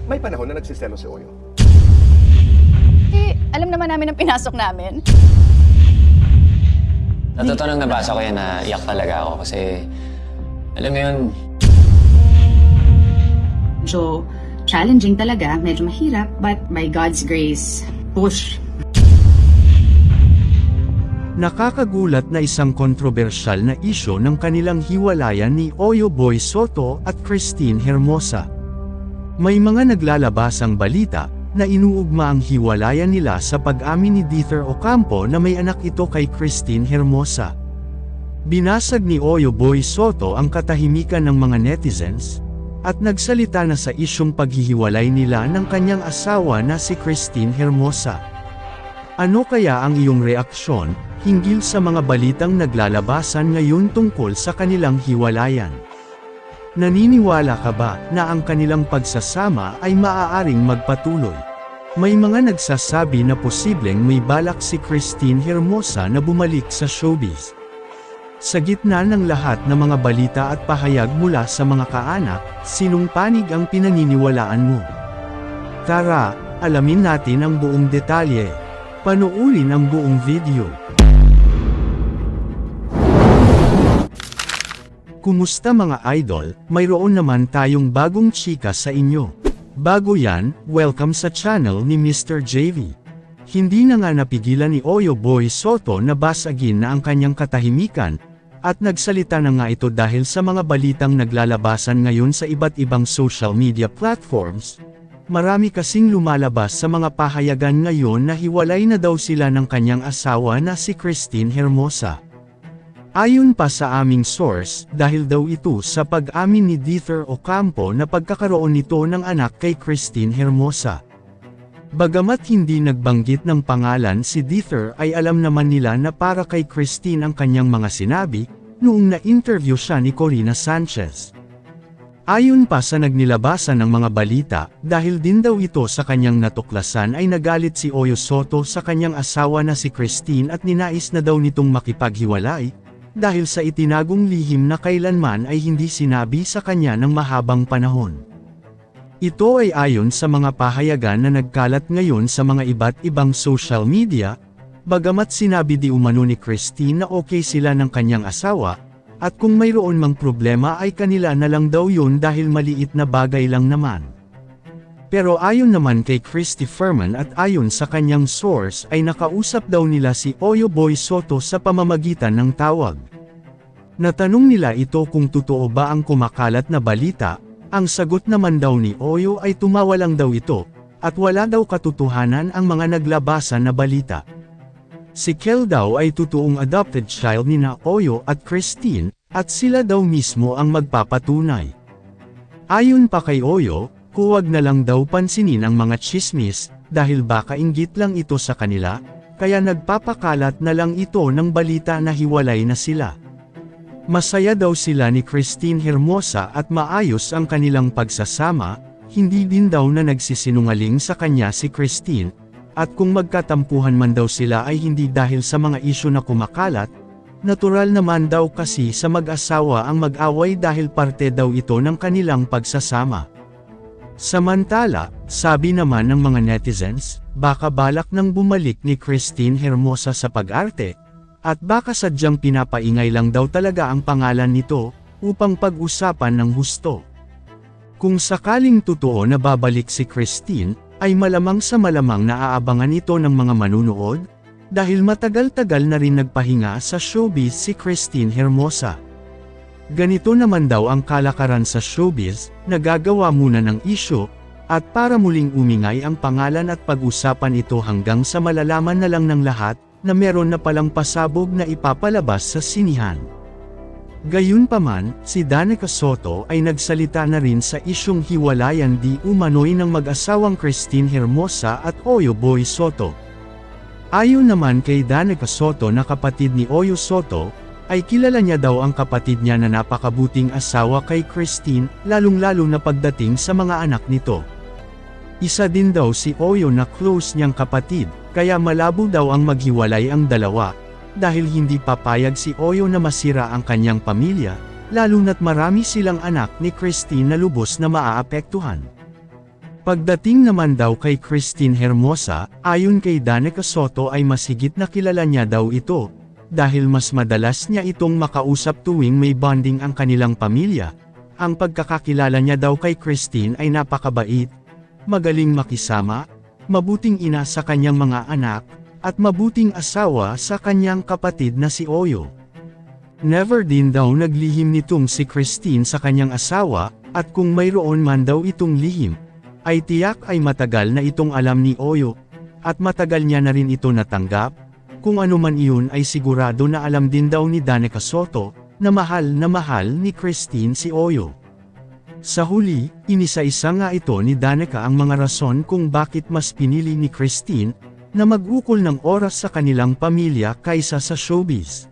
May panahon na nagsiselo si Oyo. Eh, alam naman namin ang pinasok namin. Sa totoo nang nabasa ko yan, iyak talaga ako kasi, alam mo yun, Medyo challenging talaga, medyo mahirap, but by God's grace, push. Nakakagulat na isang kontrobersyal na isyo ng kanilang hiwalayan ni Oyo Boy Soto at Christine Hermosa. May mga naglalabasang balita na inuugma ang hiwalayan nila sa pag-amin ni Dieter Ocampo na may anak ito kay Christine Hermosa. Binasag ni Oyo Boy Soto ang katahimikan ng mga netizens, at nagsalita na sa isyong paghihiwalay nila ng kanyang asawa na si Christine Hermosa. Ano kaya ang iyong reaksyon hinggil sa mga balitang naglalabasan ngayon tungkol sa kanilang hiwalayan? Naniniwala ka ba na ang kanilang pagsasama ay maaaring magpatuloy? May mga nagsasabi na posibleng may balak si Christine Hermosa na bumalik sa showbiz. Sa gitna ng lahat ng mga balita at pahayag mula sa mga kaanak, sinong panig ang pinaniniwalaan mo? Tara, alamin natin ang buong detalye. Panoorin ang buong video. Kumusta mga idol, mayroon naman tayong bagong chika sa inyo. Bago yan, welcome sa channel ni Mr. JV. Hindi na nga napigilan ni Oyo Boy Soto na basagin na ang kanyang katahimikan, at nagsalita na nga ito dahil sa mga balitang naglalabasan ngayon sa iba't ibang social media platforms. Marami kasing lumalabas sa mga pahayagan ngayon na hiwalay na daw sila ng kanyang asawa na si Christine Hermosa. Ayon pa sa aming source, dahil daw ito sa pag-amin ni Dieter Ocampo na pagkakaroon nito ng anak kay Christine Hermosa. Bagamat hindi nagbanggit ng pangalan si Dieter ay alam naman nila na para kay Christine ang kanyang mga sinabi, noong na-interview siya ni Corina Sanchez. Ayon pa sa nagnilabasan ng mga balita, dahil din daw ito sa kanyang natuklasan ay nagalit si Oyo Soto sa kanyang asawa na si Christine at ninais na daw nitong makipaghiwalay, dahil sa itinagong lihim na kailanman ay hindi sinabi sa kanya ng mahabang panahon. Ito ay ayon sa mga pahayagan na nagkalat ngayon sa mga iba't ibang social media, bagamat sinabi di umano ni Christine na okay sila ng kanyang asawa, at kung mayroon mang problema ay kanila na lang daw yun dahil maliit na bagay lang naman. Pero ayon naman kay Christy Furman at ayon sa kanyang source ay nakausap daw nila si Oyo Boy Soto sa pamamagitan ng tawag. Natanong nila ito kung totoo ba ang kumakalat na balita. Ang sagot naman daw ni Oyo ay tumawa lang daw ito, at wala daw katotohanan ang mga naglabasan na balita. Si Kel daw ay totoong adopted child ni na Oyo at Christine, at sila daw mismo ang magpapatunay. Ayon pa kay Oyo, huwag na lang daw pansinin ang mga chismis, dahil baka inggit lang ito sa kanila, kaya nagpapakalat na lang ito ng balita na hiwalay na sila. Masaya daw sila ni Christine Hermosa at maayos ang kanilang pagsasama, hindi din daw na nagsisinungaling sa kanya si Christine, at kung magkatampuhan man daw sila ay hindi dahil sa mga isyu na kumakalat, natural naman daw kasi sa mag-asawa ang mag-away dahil parte daw ito ng kanilang pagsasama. Samantala, sabi naman ng mga netizens, baka balak nang bumalik ni Christine Hermosa sa pag-arte, at baka sadyang pinapaingay lang daw talaga ang pangalan nito, upang pag-usapan ng husto. Kung sakaling totoo na babalik si Christine, ay malamang sa malamang na aabangan ito ng mga manunood, dahil matagal-tagal na rin nagpahinga sa showbiz si Christine Hermosa. Ganito naman daw ang kalakaran sa showbiz, nagagawa muna ng isyu, at para muling umingay ang pangalan at pag-usapan ito hanggang sa malalaman na lang ng lahat, na meron na palang pasabog na ipapalabas sa sinihan. Gayunpaman, si Danica Soto ay nagsalita na rin sa isyung hiwalayan di umano'y ng mag-asawang Christine Hermosa at Oyo Boy Soto. Ayon naman kay Danica Soto na kapatid ni Oyo Soto, ay kilala niya daw ang kapatid niya na napakabuting asawa kay Christine, lalong-lalo na pagdating sa mga anak nito. Isa din daw si Oyo na close niyang kapatid, kaya malabo daw ang maghiwalay ang dalawa, dahil hindi papayag si Oyo na masira ang kanyang pamilya, lalo na't marami silang anak ni Christine na lubos na maaapektuhan. Pagdating naman daw kay Christine Hermosa, ayon kay Danica Soto ay masigit na kilala niya daw ito, dahil mas madalas niya itong makausap tuwing may bonding ang kanilang pamilya. Ang pagkakakilala niya daw kay Christine ay napakabait, magaling makisama, mabuting ina sa kanyang mga anak, at mabuting asawa sa kanyang kapatid na si Oyo. Never din daw naglihim nitong si Christine sa kanyang asawa, at kung mayroon man daw itong lihim, ay tiyak ay matagal na itong alam ni Oyo, at matagal niya na rin ito natanggap. Kung ano man iyon ay sigurado na alam din daw ni Danica Soto, na mahal ni Christine si Oyo. Sa huli, inisa-isa nga ito ni Danica ang mga rason kung bakit mas pinili ni Christine, na mag-ukol ng oras sa kanilang pamilya kaysa sa showbiz.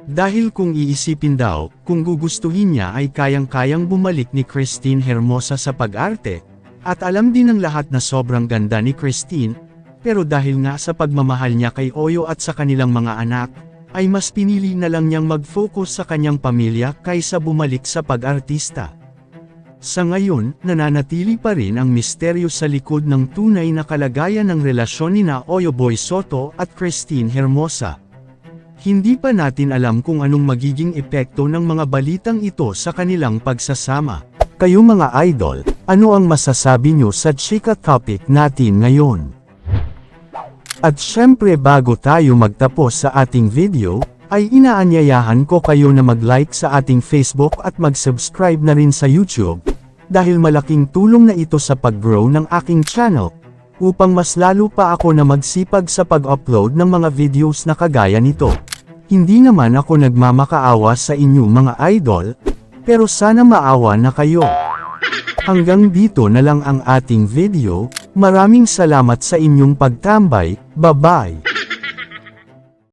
Dahil kung iisipin daw, kung gugustuhin niya ay kayang-kayang bumalik ni Christine Hermosa sa pag-arte, at alam din ng lahat na sobrang ganda ni Christine, pero dahil nga sa pagmamahal niya kay Oyo at sa kanilang mga anak, ay mas pinili na lang niyang mag-focus sa kanyang pamilya kaysa bumalik sa pag-artista. Sa ngayon, nananatili pa rin ang misteryo sa likod ng tunay na kalagayan ng relasyon nina Oyo Boy Soto at Christine Hermosa. Hindi pa natin alam kung anong magiging epekto ng mga balitang ito sa kanilang pagsasama. Kayo mga idol, ano ang masasabi nyo sa chika topic natin ngayon? At syempre bago tayo magtapos sa ating video, ay inaanyayahan ko kayo na mag-like sa ating Facebook at mag-subscribe na rin sa YouTube, dahil malaking tulong na ito sa pag-grow ng aking channel, upang mas lalo pa ako na magsipag sa pag-upload ng mga videos na kagaya nito. Hindi naman ako nagmamakaawa sa inyo mga idol, pero sana maawa na kayo. Hanggang dito na lang ang ating video, maraming salamat sa inyong pagtambay, bye-bye!